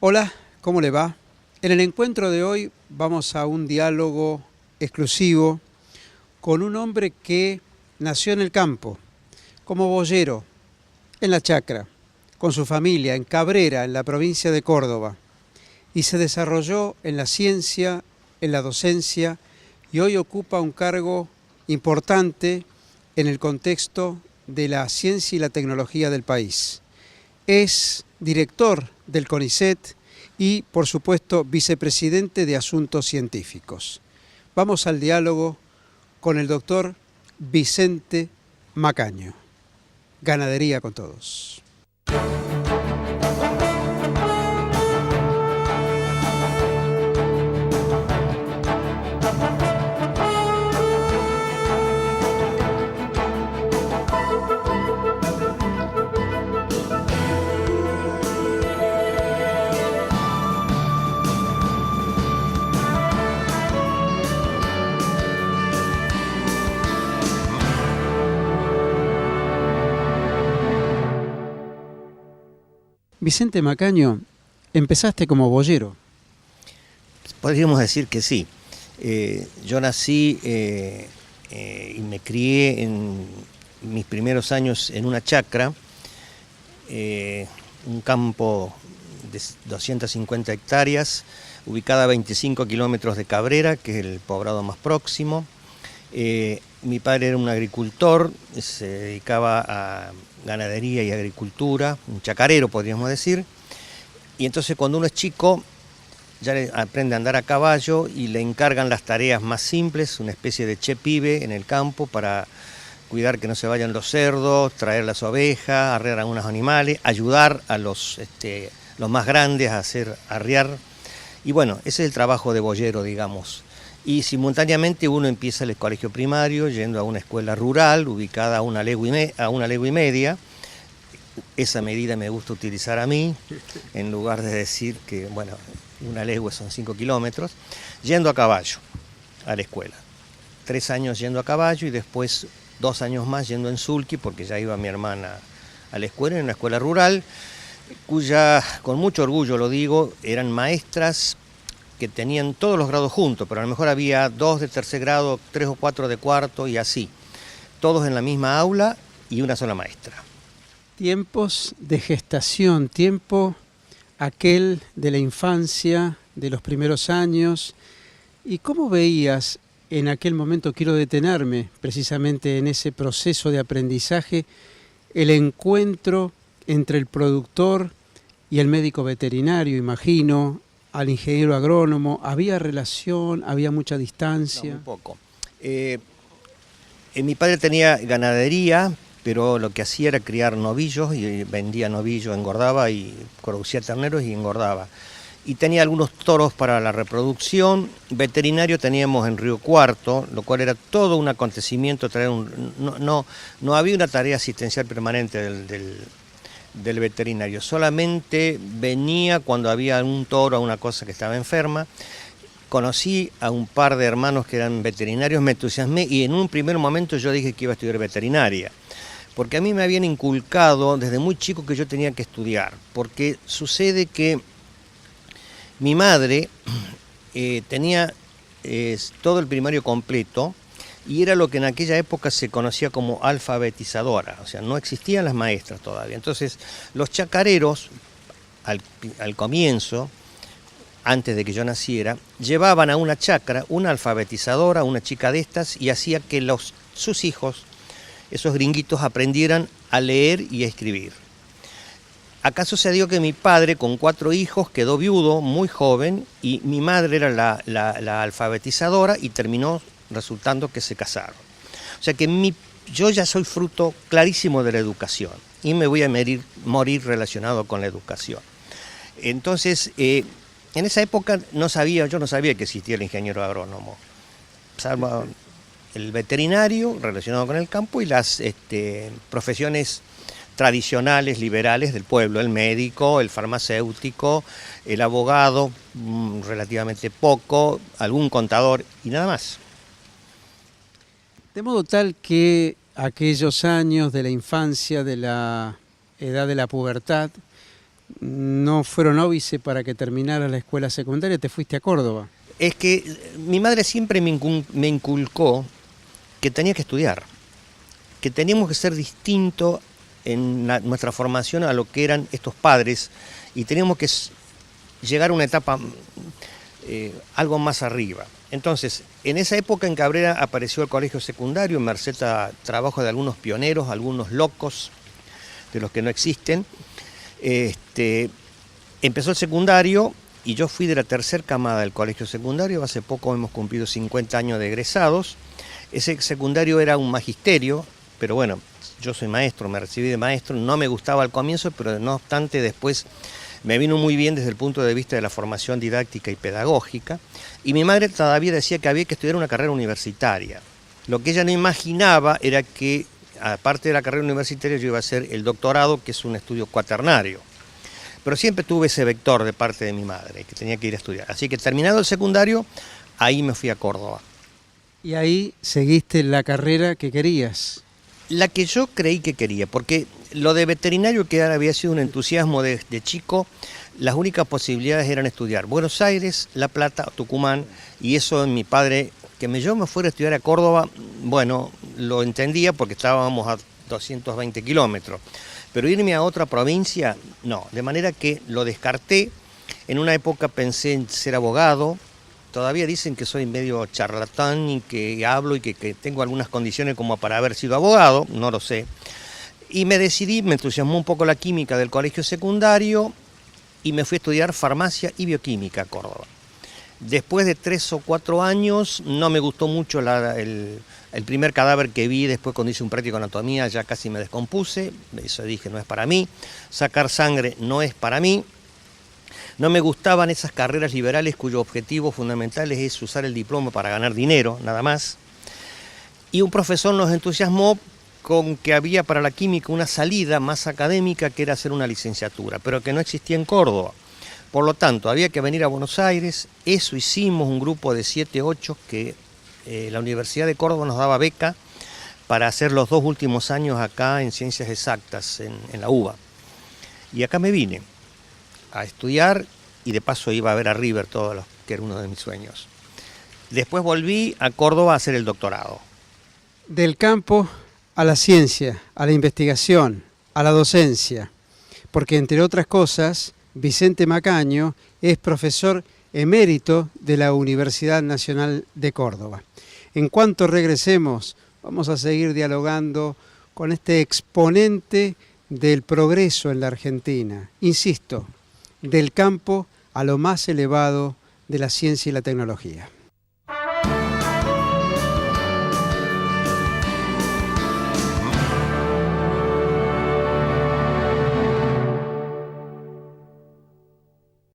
Hola, ¿cómo le va? En el encuentro de hoy vamos a un diálogo exclusivo con un hombre que nació en el campo, como boyero, en la chacra, con su familia, en Cabrera, en la provincia de Córdoba, y se desarrolló en la ciencia, en la docencia, y hoy ocupa un cargo importante en el contexto de la ciencia y la tecnología del país. Es director del CONICET y, por supuesto, vicepresidente de Asuntos Científicos. Vamos al diálogo con el doctor Vicente Macaño. Ganadería con todos. Vicente Macaño, empezaste como boyero. Podríamos decir que sí. Yo nací y me crié en mis primeros años en una chacra, un campo de 250 hectáreas, ubicada a 25 kilómetros de Cabrera, que es el poblado más próximo. Mi padre era un agricultor, se dedicaba a ganadería y agricultura, un chacarero podríamos decir, y entonces cuando uno es chico ya aprende a andar a caballo y le encargan las tareas más simples, una especie de che-pibe en el campo para cuidar que no se vayan los cerdos, traer las ovejas, arrear a algunos animales, ayudar a los más grandes a hacer arriar. Y bueno, ese es el trabajo de boyero, digamos. Y simultáneamente uno empieza el colegio primario yendo a una escuela rural ubicada a una legua y media. Esa medida me gusta utilizar a mí, en lugar de decir que, bueno, una legua son 5 kilómetros, yendo a caballo a la escuela. 3 años yendo a caballo y después 2 años más yendo en sulky, porque ya iba mi hermana a la escuela, en una escuela rural, cuya, con mucho orgullo lo digo, eran maestras que tenían todos los grados juntos, pero a lo mejor había 2 de tercer grado, 3 o 4 de cuarto y así, todos en la misma aula y una sola maestra. Tiempos de gestación, tiempo aquel de la infancia, de los primeros años. ¿Y cómo veías en aquel momento, quiero detenerme precisamente en ese proceso de aprendizaje, el encuentro entre el productor y el médico veterinario, imagino, al ingeniero agrónomo? ¿Había relación? ¿Había mucha distancia? No, muy poco. Mi padre tenía ganadería, pero lo que hacía era criar novillos y vendía novillos, engordaba y producía terneros y engordaba. Y tenía algunos toros para la reproducción. Veterinario teníamos en Río Cuarto, lo cual era todo un acontecimiento. No había una tarea asistencial permanente del veterinario, solamente venía cuando había un toro o una cosa que estaba enferma. Conocí a un par de hermanos que eran veterinarios, me entusiasmé y en un primer momento yo dije que iba a estudiar veterinaria, porque a mí me habían inculcado desde muy chico que yo tenía que estudiar, porque sucede que mi madre tenía todo el primario completo y era lo que en aquella época se conocía como alfabetizadora, o sea, no existían las maestras todavía. Entonces, los chacareros, al comienzo, antes de que yo naciera, llevaban a una chacra una alfabetizadora, una chica de estas, y hacía que sus hijos, esos gringuitos, aprendieran a leer y a escribir. Acá sucedió que mi padre, con 4 hijos, quedó viudo muy joven y mi madre era la alfabetizadora y terminó resultando que se casaron. O sea que yo ya soy fruto clarísimo de la educación y me voy a morir relacionado con la educación. Entonces, en esa época yo no sabía que existía el ingeniero agrónomo, salvo el veterinario relacionado con el campo y las profesiones tradicionales, liberales del pueblo, el médico, el farmacéutico, el abogado, relativamente poco, algún contador y nada más. De modo tal que aquellos años de la infancia, de la edad de la pubertad, no fueron óbice para que terminara la escuela secundaria, te fuiste a Córdoba. Es que mi madre siempre me inculcó que tenía que estudiar, que teníamos que ser distintos en nuestra formación a lo que eran estos padres y teníamos que llegar a una etapa algo más arriba. Entonces, en esa época en Cabrera apareció el colegio secundario, en merced a trabajo de algunos pioneros, algunos locos, de los que no existen. Empezó el secundario y yo fui de la tercera camada del colegio secundario. Hace poco hemos cumplido 50 años de egresados. Ese secundario era un magisterio, pero bueno, yo soy maestro, me recibí de maestro, no me gustaba al comienzo, pero no obstante después me vino muy bien desde el punto de vista de la formación didáctica y pedagógica. Y mi madre todavía decía que había que estudiar una carrera universitaria. Lo que ella no imaginaba era que, aparte de la carrera universitaria, yo iba a hacer el doctorado, que es un estudio cuaternario. Pero siempre tuve ese vector de parte de mi madre, que tenía que ir a estudiar. Así que terminado el secundario, ahí me fui a Córdoba. Y ahí seguiste la carrera que querías. La que yo creí que quería, porque lo de veterinario, que había sido un entusiasmo de chico, las únicas posibilidades eran estudiar Buenos Aires, La Plata, Tucumán, y eso mi padre, que yo me fuera a estudiar a Córdoba, bueno, lo entendía porque estábamos a 220 kilómetros, pero irme a otra provincia, no, de manera que lo descarté. En una época pensé en ser abogado. Todavía dicen que soy medio charlatán y que hablo y que tengo algunas condiciones como para haber sido abogado, no lo sé. Y me decidí, me entusiasmó un poco la química del colegio secundario y me fui a estudiar farmacia y bioquímica a Córdoba. Después de 3 o 4 años no me gustó mucho el primer cadáver que vi. Después, cuando hice un práctico de anatomía, ya casi me descompuse. Eso dije, no es para mí. Sacar sangre no es para mí. No me gustaban esas carreras liberales cuyo objetivo fundamental es usar el diploma para ganar dinero, nada más. Y un profesor nos entusiasmó con que había para la química una salida más académica, que era hacer una licenciatura, pero que no existía en Córdoba. Por lo tanto, había que venir a Buenos Aires. Eso hicimos, un grupo de 7, 8, que la Universidad de Córdoba nos daba beca para hacer los 2 últimos años acá en Ciencias Exactas, en la UBA. Y acá me vine a estudiar y de paso iba a ver a River, que era uno de mis sueños. Después volví a Córdoba a hacer el doctorado. Del campo a la ciencia, a la investigación, a la docencia, porque entre otras cosas, Vicente Macaño es profesor emérito de la Universidad Nacional de Córdoba. En cuanto regresemos, vamos a seguir dialogando con este exponente del progreso en la Argentina. Insisto, del campo a lo más elevado de la ciencia y la tecnología.